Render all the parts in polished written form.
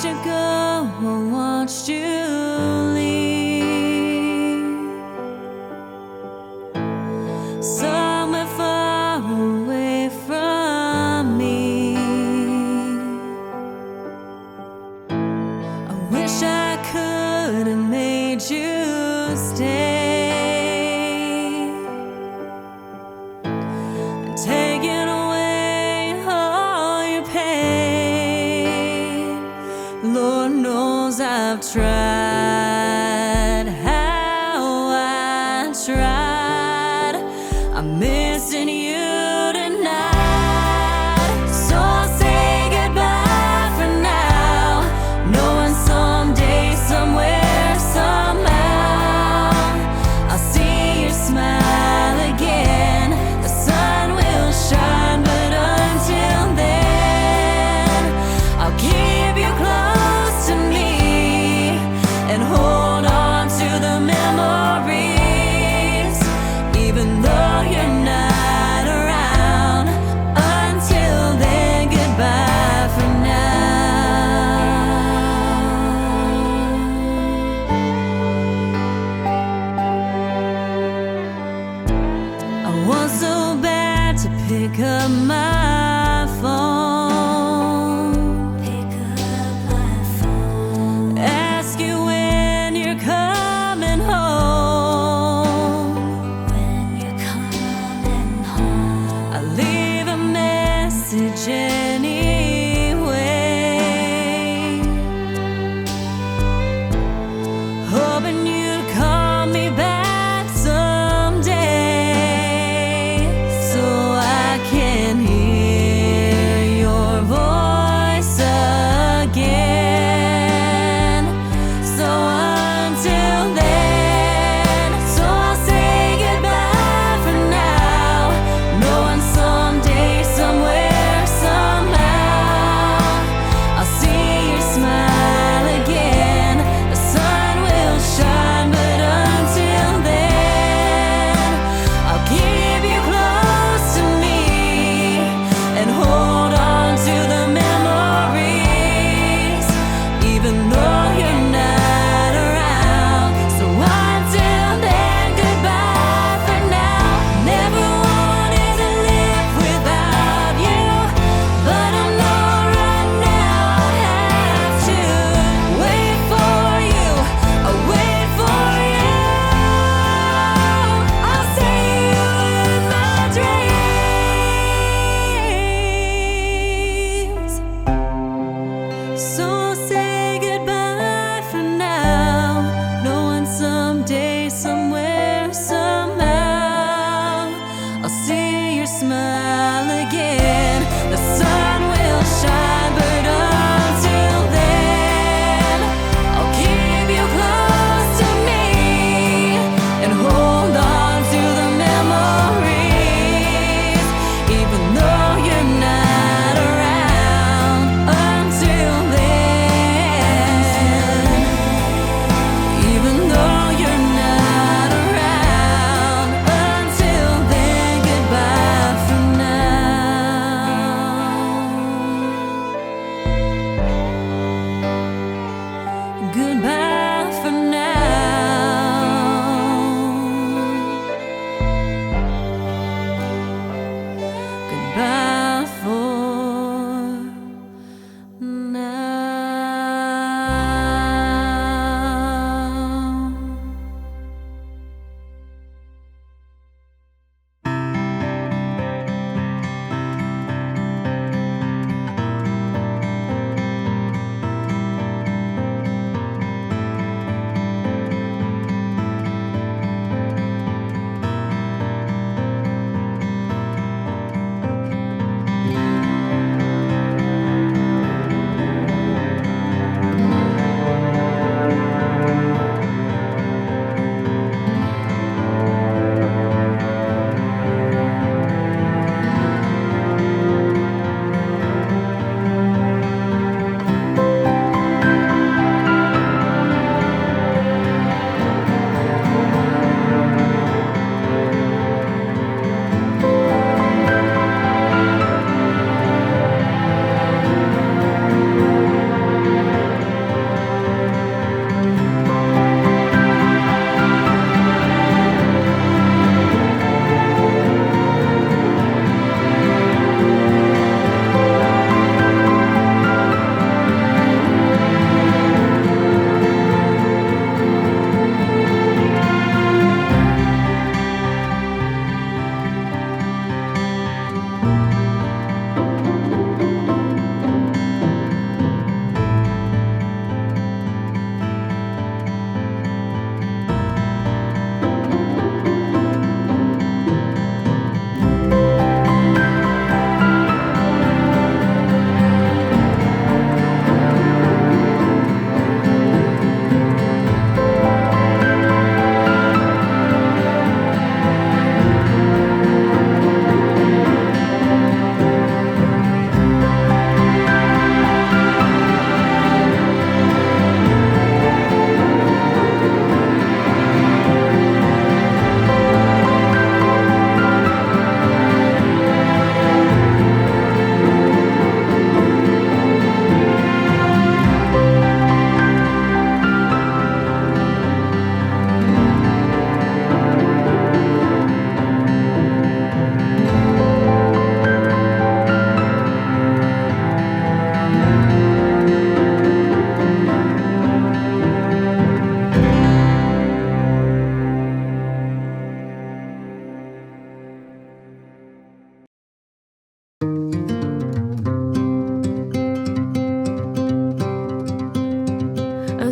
watched you go, I watched you leave, somewhere far away from me. I wish I could have made you stay, taking away all your pain. Lord knows I've tried, how I tried. I'm missing you tonight, so I'll say goodbye for now, knowing someday, somewhere, somehow, I'll see your smile again. The sun will shine, but until then, I'll keep you close to me and hold on to the memories, even though you're not around. Until then, goodbye for now. I was so bad to pick up my phone, ask you when you're coming home. I leave a message anyway, hoping you'd call me back someday, so I can hear your voice again. So until then, so I'll say goodbye for now, knowing someday, somewhere, somehow,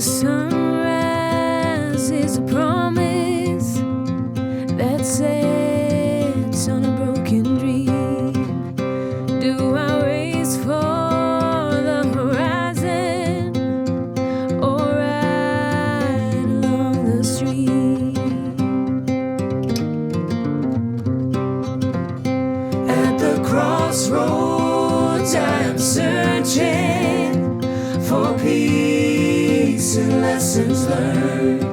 The sunrise is a promise that sets on a broken dream. Do I race for the horizon or ride along the stream? At the crossroads I am searching for peace and lessons learned.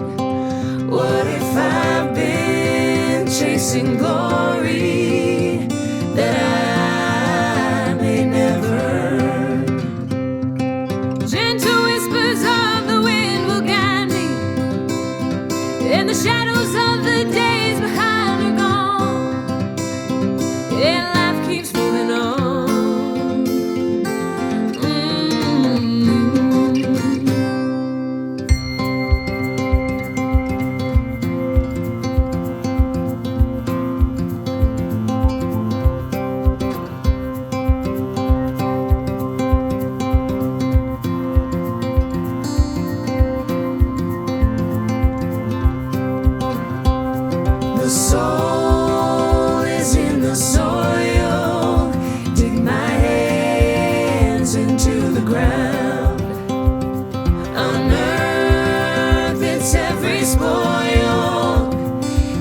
What if I've been chasing glory that I may never earn? Gentle whispers of the wind will guide me, and the shadows of the days behind are gone, and life keeps moving on. The soul is in the soil. Dig my hands into the ground. Unearth its every spoil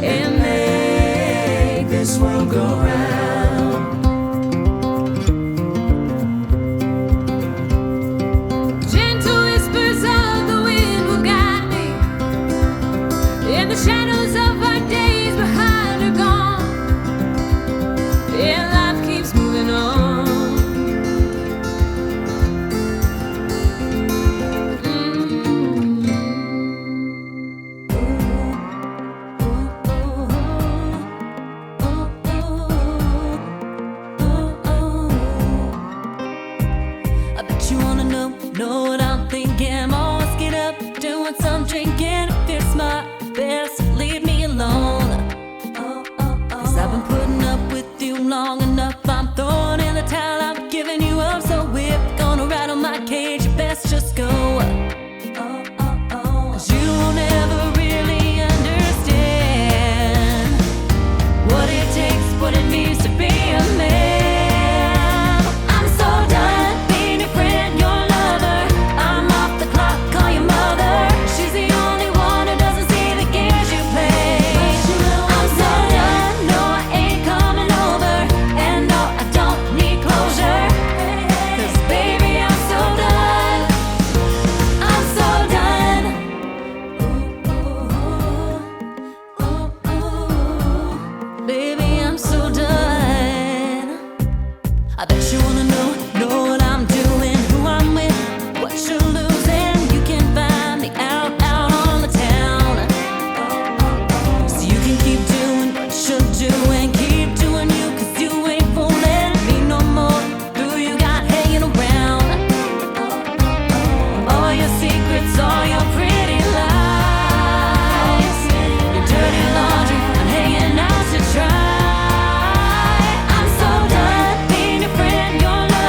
and make this world go round. Gentle whispers of the wind will guide me, in the shadows of our days behind are gone, and life keeps moving on. I bet you wanna know what I'm thinking. Always get up, doing some drinking. If it's my best, leave me alone. Cause I've been putting up with you long enough. I'm throwing in the towel, I'm giving you up. So if you're gonna rattle my cage, you best just go. Cause you will never really understand what it takes, what it means to be a man. I'm so done being your friend, your lover. I'm off the clock, call your mother. She's the only one who doesn't see the games you play. I'm so done, no I ain't coming over, and no I don't need closure. Cause baby I'm so done, I'm so done. Baby I'm so done. I bet you wanna know what I'm doing, who I'm with, what you're losing. You can find me out on the town. So you can keep doing what you're doing, keep doing you, cause you ain't fooling me no more. Who you got hanging around? All your secrets, all your pretty lies, your dirty laundry, I'm hanging out to dry. I'm so done being your friend, your lover.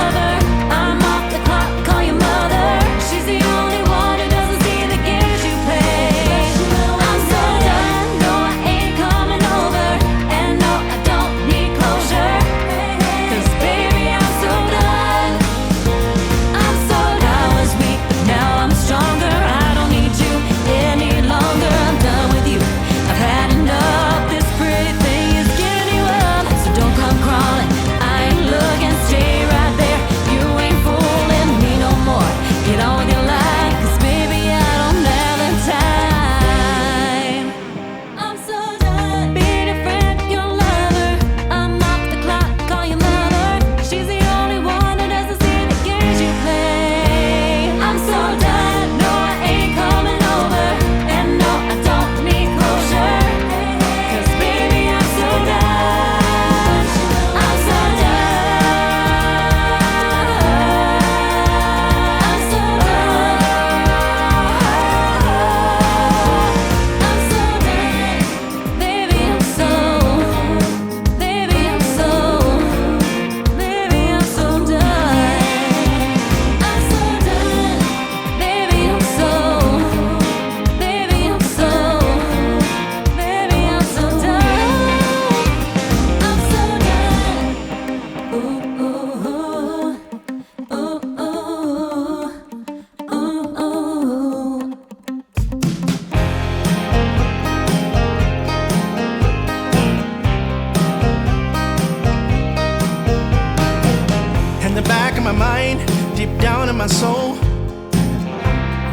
my mind, deep down in my soul.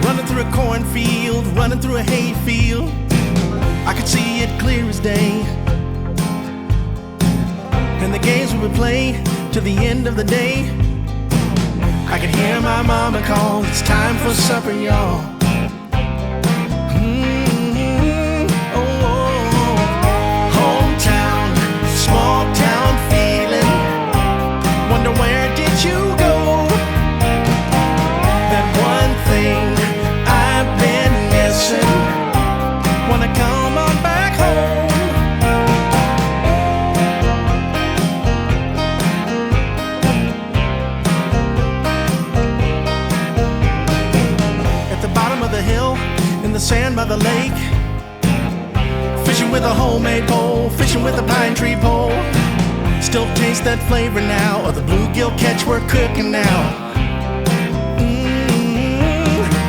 Running through a cornfield, running through a hayfield. I could see it clear as day. And the games we would play to the end of the day. I could hear my mama call, it's time for supper, y'all. Hometown, small town feeling. Wonder where did you go? That one thing I've been missing. Wanna come on back home. At the bottom of the hill, in the sand by the lake, fishing with a homemade pole, fishing with a pine tree pole. Still taste that flavor now of the bluegill catch we're cooking now.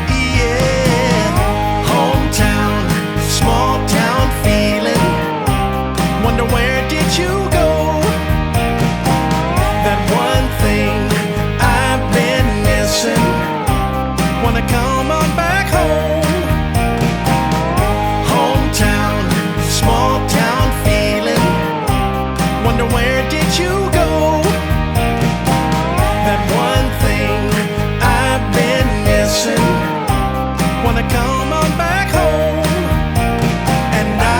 Yeah. Hometown, small town feeling. Wonder where did you go? That one thing I've been missing. Wanna come on back home. Hometown, small town feeling. Wonder where did you go? That one thing I've been missing. Wanna come on back home. And I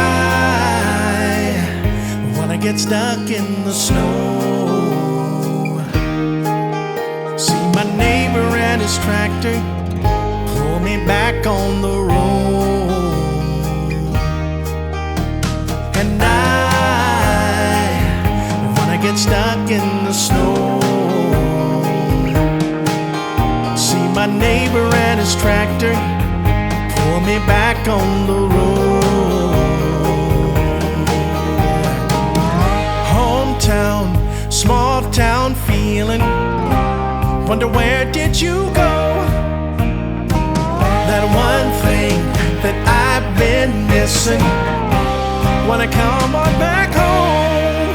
wanna get stuck in the snow. See my neighbor and his tractor pull me back on the road. And I wanna get stuck in the snow. See my neighbor and his tractor pull me back on the road. Hometown, small town feeling. Wonder where did you go? That one thing that I've been missing. Wanna come on back home.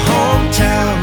Hometown,